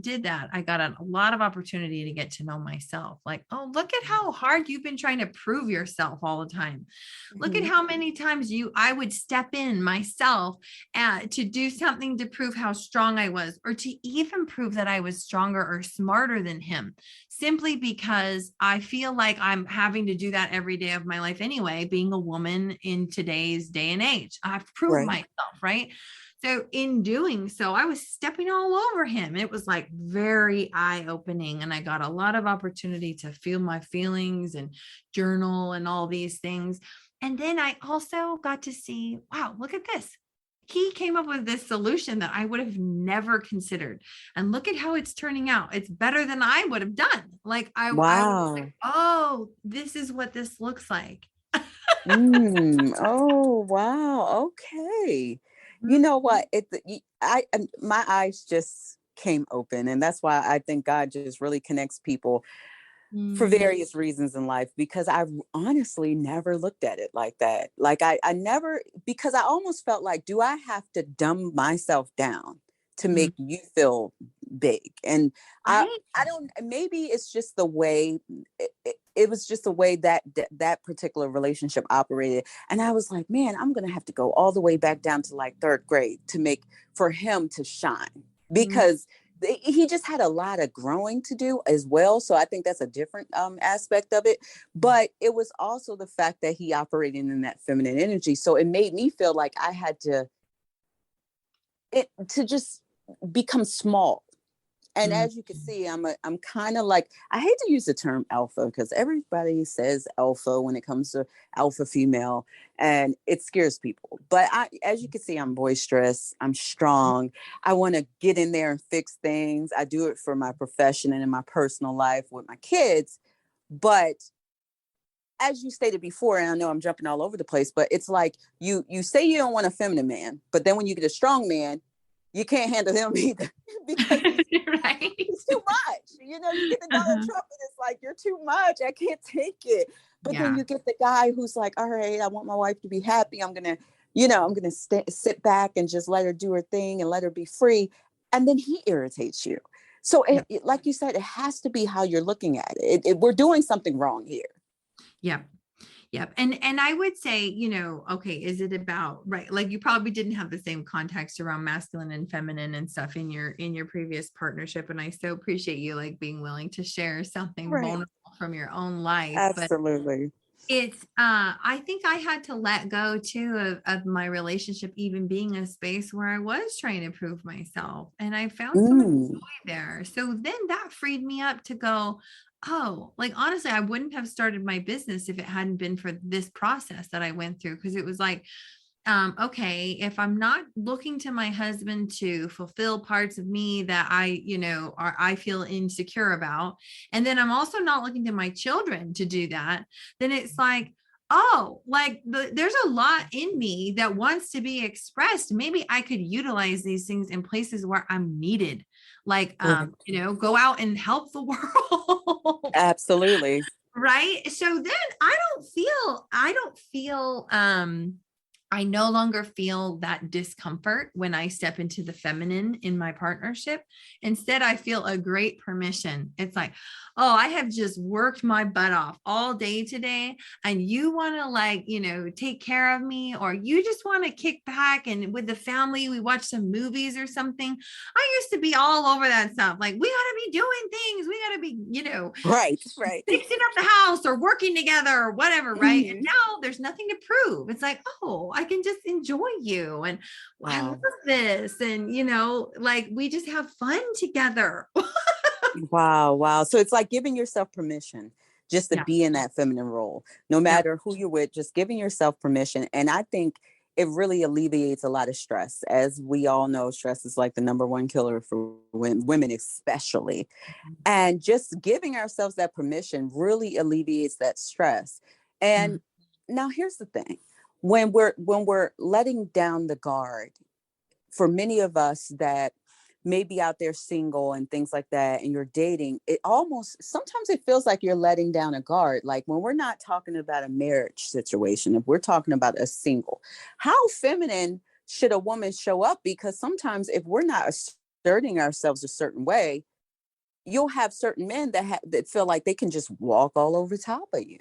did that, I got a lot of opportunity to get to know myself. Like, oh, look at how hard you've been trying to prove yourself all the time. Look at Mhm. how many times I would step in myself to do something to prove how strong I was, or to even prove that I was stronger or smarter than him, simply because I feel like I'm having to do that every day of my life anyway, being a woman in today's day and age. I've proved Right. myself, right? So in doing so, I was stepping all over him. It was like very eye-opening. And I got a lot of opportunity to feel my feelings and journal and all these things. And then I also got to see, wow, look at this. He came up with this solution that I would have never considered. And look at how it's turning out. It's better than I would have done. Like I was like, Wow. oh, this is what this looks like. Oh, wow. Okay. You know Mhm. what? My eyes just came open, and that's why I think God just really connects people for Mm, various reasons in life, because I honestly never looked at it like that. Like I never, because I almost felt like, do I have to dumb myself down to mm, make you feel big? And right. I don't, maybe it's just the way it was just the way that particular relationship operated. And I was like, man, I'm going to have to go all the way back down to like third grade to make for him to shine, Mm, because he just had a lot of growing to do as well. So I think that's a different aspect of it. But it was also the fact that he operated in that feminine energy. So it made me feel like I had to just become small. And mm, as you can see, I'm kind of like, I hate to use the term alpha because everybody says alpha when it comes to alpha female, and it scares people. But as you can see, I'm boisterous, I'm strong. I want to get in there and fix things. I do it for my profession and in my personal life with my kids. But as you stated before, and I know I'm jumping all over the place, but it's like you say you don't want a feminine man, but then when you get a strong man, you can't handle him either because right. it's too much. You get the Donald Uh-huh. Trump and it's like, you're too much. I can't take it. But then Yeah. you get the guy who's like, all right, I want my wife to be happy. I'm going to sit back and just let her do her thing and let her be free. And then he irritates you. So Yeah. like you said, it has to be how you're looking at it. We're doing something wrong here. Yeah. Yep. And I would say, okay, is it about, right? Like you probably didn't have the same context around masculine and feminine and stuff in your previous partnership. And I so appreciate you like being willing to share something Right. vulnerable from your own life. But Absolutely. it's I think I had to let go too of my relationship even being a space where I was trying to prove myself. And I found so much Mm, joy there. So then that freed me up to go, oh, like honestly, I wouldn't have started my business if it hadn't been for this process that I went through. Cause it was like, okay, if I'm not looking to my husband to fulfill parts of me that I feel insecure about, and then I'm also not looking to my children to do that, then it's like, oh, like there's a lot in me that wants to be expressed. Maybe I could utilize these things in places where I'm needed, like, right. go out and help the world. Absolutely. Right. So then I no longer feel that discomfort when I step into the feminine in my partnership. Instead, I feel a great permission. It's like, oh, I have just worked my butt off all day today. And you want to, like, take care of me, or you just want to kick back and with the family, we watch some movies or something. I used to be all over that stuff. Like, we got to be doing things. We got to be, Right. Right. fixing up the house or working together or whatever, right? And Mhm. now there's nothing to prove. It's like, oh, I can just enjoy you. And I love Wow. this. And, like we just have fun together. Wow, wow. So it's like giving yourself permission just to Yeah. be in that feminine role, no Yep. matter who you're with, just giving yourself permission. And I think it really alleviates a lot of stress. As we all know, stress is like the number one killer for women, especially. And just giving ourselves that permission really alleviates that stress. Mm, And now here's the thing. When we're letting down the guard, for many of us that may be out there single and things like that, and you're dating, it almost sometimes it feels like you're letting down a guard. Like when we're not talking about a marriage situation, if we're talking about a single, how feminine should a woman show up? Because sometimes if we're not assertive exerting ourselves a certain way, you'll have certain men that feel like they can just walk all over top of you.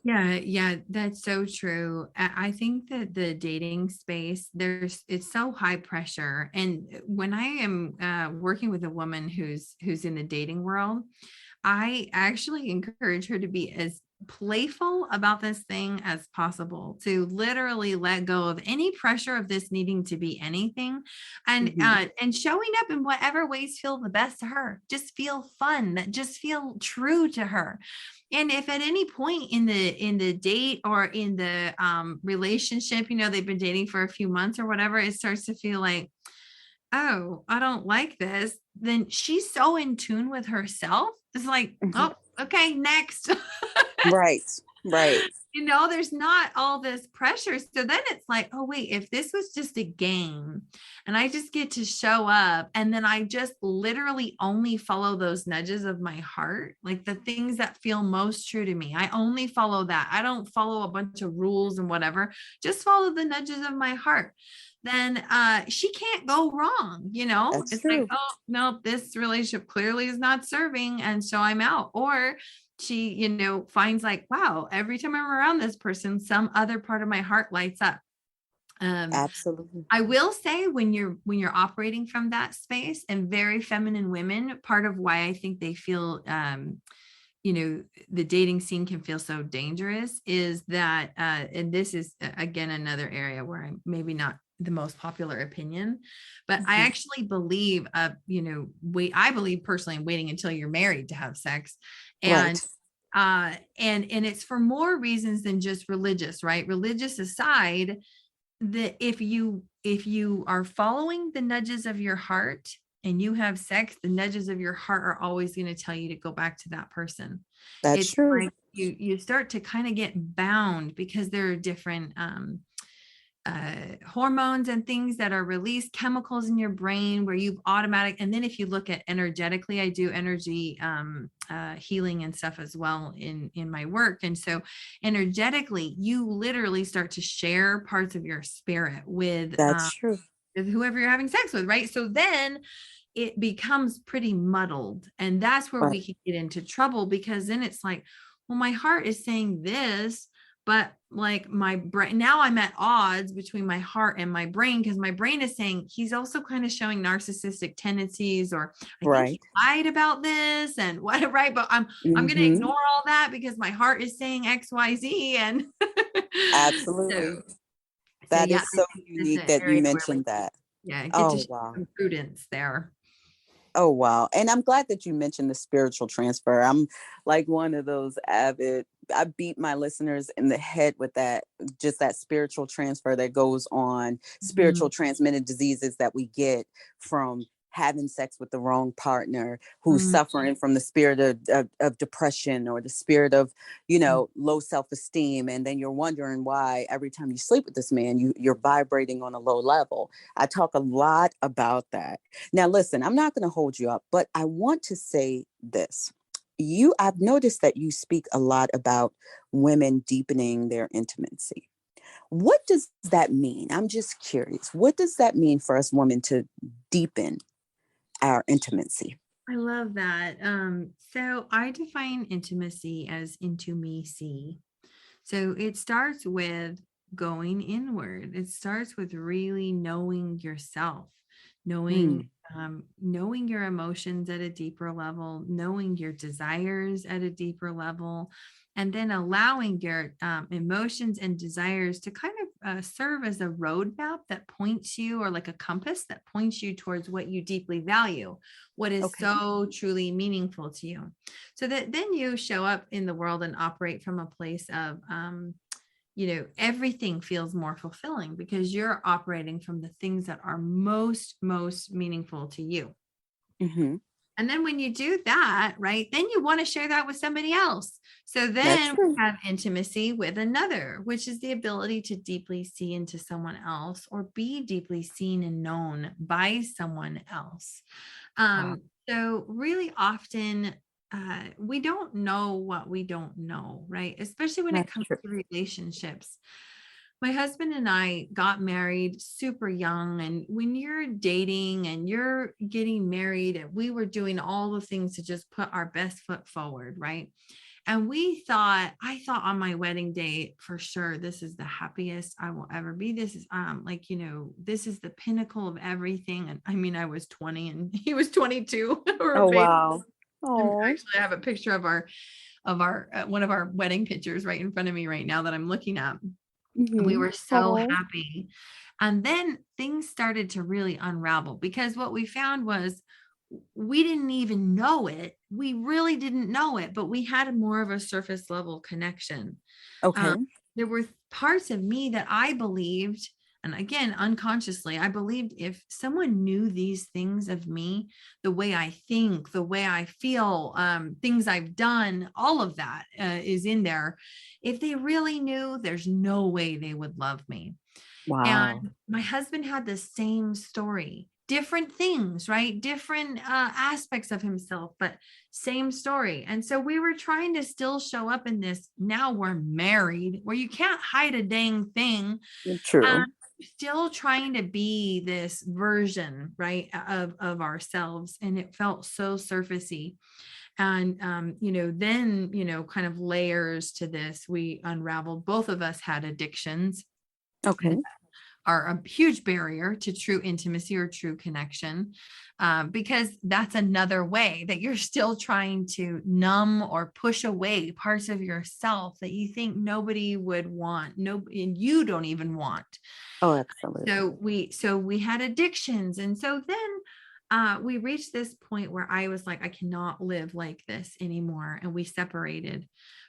Yeah, that's so true. I think that the dating space, it's so high pressure. And when I am working with a woman who's in the dating world, I actually encourage her to be as playful about this thing as possible, to literally let go of any pressure of this needing to be anything, Hmm. and showing up in whatever ways feel the best to her. Just feel fun, just feel true to her. And if at any point in the date or in the relationship, they've been dating for a few months or whatever, it starts to feel like, oh, I don't like this, then she's so in tune with herself. It's like, Hmm. oh, okay, next. Right, right. There's not all this pressure. So then it's like, oh, wait, if this was just a game and I just get to show up and then I just literally only follow those nudges of my heart, like the things that feel most true to me, I only follow that. I don't follow a bunch of rules and whatever, just follow the nudges of my heart. Then she can't go wrong. That's It's like, true. oh, no, this relationship clearly is not serving. And so I'm out. Or she, finds like, wow, every time I'm around this person, some other part of my heart lights up. Um, Absolutely. I will say when you're operating from that space, and very feminine women, part of why I think they feel the dating scene can feel so dangerous is that and this is again another area where I'm maybe not the most popular opinion, but I Hmm. actually believe I believe personally in waiting until you're married to have sex. Right. And it's for more reasons than just religious, right? Religious aside, that if you are following the nudges of your heart and you have sex, the nudges of your heart are always going to tell you to go back to that person. That's It's true. like you start to kind of get bound because there are different hormones and things that are released, chemicals in your brain where you've automatic. And then if you look at energetically, I do energy healing and stuff as well in my work. And so energetically, you literally start to share parts of your spirit That's true. with whoever you're having sex with, right? So then it becomes pretty muddled. And that's where Right. we can get into trouble, because then it's like, well, my heart is saying this, but like my brain, now I'm at odds between my heart and my brain, because my brain is saying he's also kind of showing narcissistic tendencies, or I think he Right. lied about this and what, right? But I'm going to Hmm. ignore all that because my heart is saying XYZ. And Absolutely. so, so That yeah, is I so think that's unique an that you area where we, mentioned that. yeah, get to Oh, show wow. some prudence there. Oh, wow. And I'm glad that you mentioned the spiritual transfer. I'm like one of those I beat my listeners in the head with that, just that spiritual transfer that goes on, spiritual Mhm. transmitted diseases that we get from having sex with the wrong partner who's Mhm. suffering from the spirit of depression, or the spirit of, low self-esteem. And then you're wondering why every time you sleep with this man, you're vibrating on a low level. I talk a lot about that. Now, listen, I'm not going to hold you up, but I want to say this. I've noticed that you speak a lot about women deepening their intimacy. What does that mean? I'm just curious. What does that mean for us women to deepen our intimacy? I love that. So I define intimacy as into me see. So it starts with going inward. It starts with really knowing yourself, knowing Mm, knowing your emotions at a deeper level, knowing your desires at a deeper level, and then allowing your emotions and desires to kind of serve as a roadmap that points you, or like a compass that points you towards what you deeply value, what is okay. so truly meaningful to you, so that then you show up in the world and operate from a place of everything feels more fulfilling because you're operating from the things that are most meaningful to you. Hmm. And then when you do that, right, then you want to share that with somebody else. So That's then true. we have intimacy with another, which is the ability to deeply see into someone else, or be deeply seen and known by someone else. Wow. So really often we don't know what we don't know, right? Especially when it That's comes true. to relationships. my husband and I got married super young. And when you're dating and you're getting married, and we were doing all the things to just put our best foot forward, right? And I thought on my wedding day, for sure, this is the happiest I will ever be. This is like, this is the pinnacle of everything. And I mean, I was 20 and he was 22. We're Oh, baby. wow. And Oh. actually, I have a picture of our one of our wedding pictures right in front of me right now that I'm looking at. We Mhm. were so Oh. happy. And then things started to really unravel, because what we found was we didn't even know it. We really didn't know it, but we had more of a surface level connection. Um, Okay. there were parts of me that I believed, and again, unconsciously, I believed if someone knew these things of me, the way I think, the way I feel, things I've done, all of that is in there. If they really knew, there's no way they would love me. Wow. And my husband had the same story, different things, right? Different aspects of himself, but same story. And so we were trying to still show up in this. Now we're married, where you can't hide a dang thing. True. Still trying to be this version, right, of ourselves. And it felt so surfacey. And then, kind of layers to this, we unraveled. Both of us had addictions Okay. are a huge barrier to true intimacy or true connection, because that's another way that you're still trying to numb or push away parts of yourself that you think nobody would want, no, and you don't even want. Oh, absolutely. So we had addictions, and so then we reached this point where I was like, I cannot live like this anymore, and we separated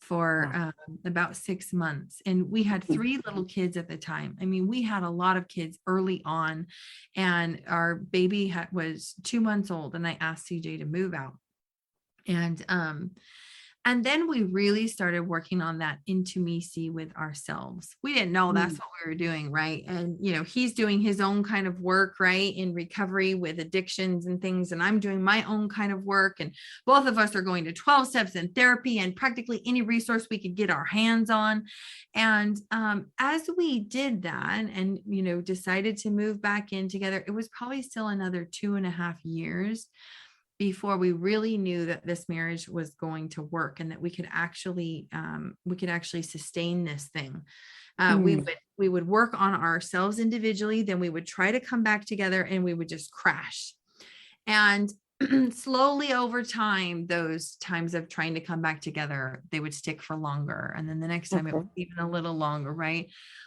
for Wow. about 6 months. And we had Mm. 3 little kids at the time. I mean, we had a lot of kids early on, and our baby was 2 months old, and I asked CJ to move out. And then we really started working on that intimacy with ourselves. We didn't know that's Mm. what we were doing, right? And he's doing his own kind of work, right, in recovery with addictions and things, and I'm doing my own kind of work, and both of us are going to 12 steps in therapy and practically any resource we could get our hands on. And as we did that, and decided to move back in together, it was probably still another 2.5 years before we really knew that this marriage was going to work, and that we could actually sustain this thing. We Mm. would we would work on ourselves individually, then we would try to come back together, and we would just crash. And slowly over time, those times of trying to come back together, they would stick for longer, and then the next time it was Okay. even a little longer, right?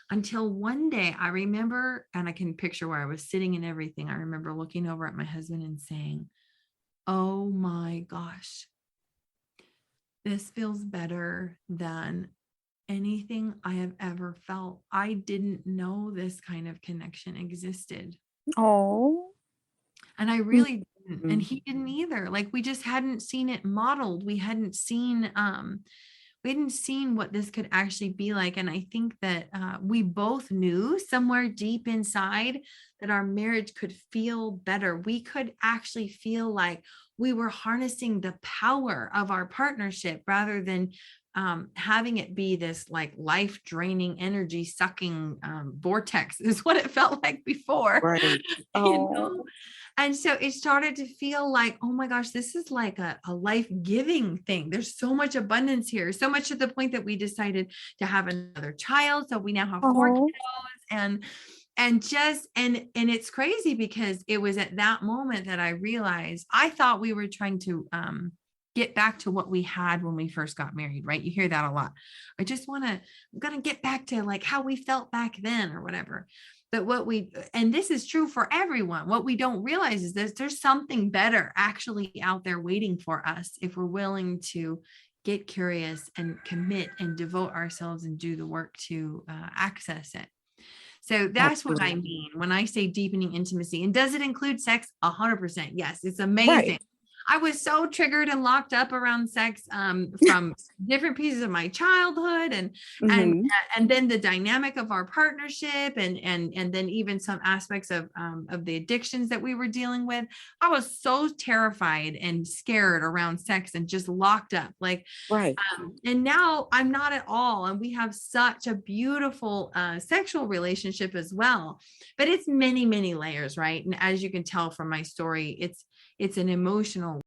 Until one day I remember, and I can picture where I was sitting and everything. I remember looking over at my husband and saying, oh my gosh, this feels better than anything I have ever felt. I didn't know this kind of connection existed. Oh. And I really didn't. And Mm. he didn't either. Like, we just hadn't seen it modeled. We hadn't seen what this could actually be like. And I think that we both knew somewhere deep inside that our marriage could feel better. We could actually feel like we were harnessing the power of our partnership, rather than having it be this like life draining, energy sucking vortex, is what it felt like before. Right. you know Oh. and so it started to feel like, oh my gosh, this is like a life-giving thing. There's so much abundance here, so much to the point that we decided to have another child. So we now have 4 kids. Oh. And it's crazy, because it was at that moment that I realized I thought we were trying to get back to what we had when we first got married, right? You hear that a lot. I'm gonna get back to like how we felt back then, or whatever. But and this is true for everyone, what we don't realize is there's something better actually out there waiting for us, if we're willing to get curious and commit and devote ourselves and do the work to access it. So that's what I Absolutely. mean when I say deepening intimacy. And does it include sex? 100%. Yes, it's amazing. Right. I was so triggered and locked up around sex from different pieces of my childhood, and Hmm. and then the dynamic of our partnership, and then even some aspects of the addictions that we were dealing with. I was so terrified and scared around sex and just locked up. Like, Right. and now I'm not at all. And we have such a beautiful sexual relationship as well. But it's many, many layers, right? And as you can tell from my story, it's an emotional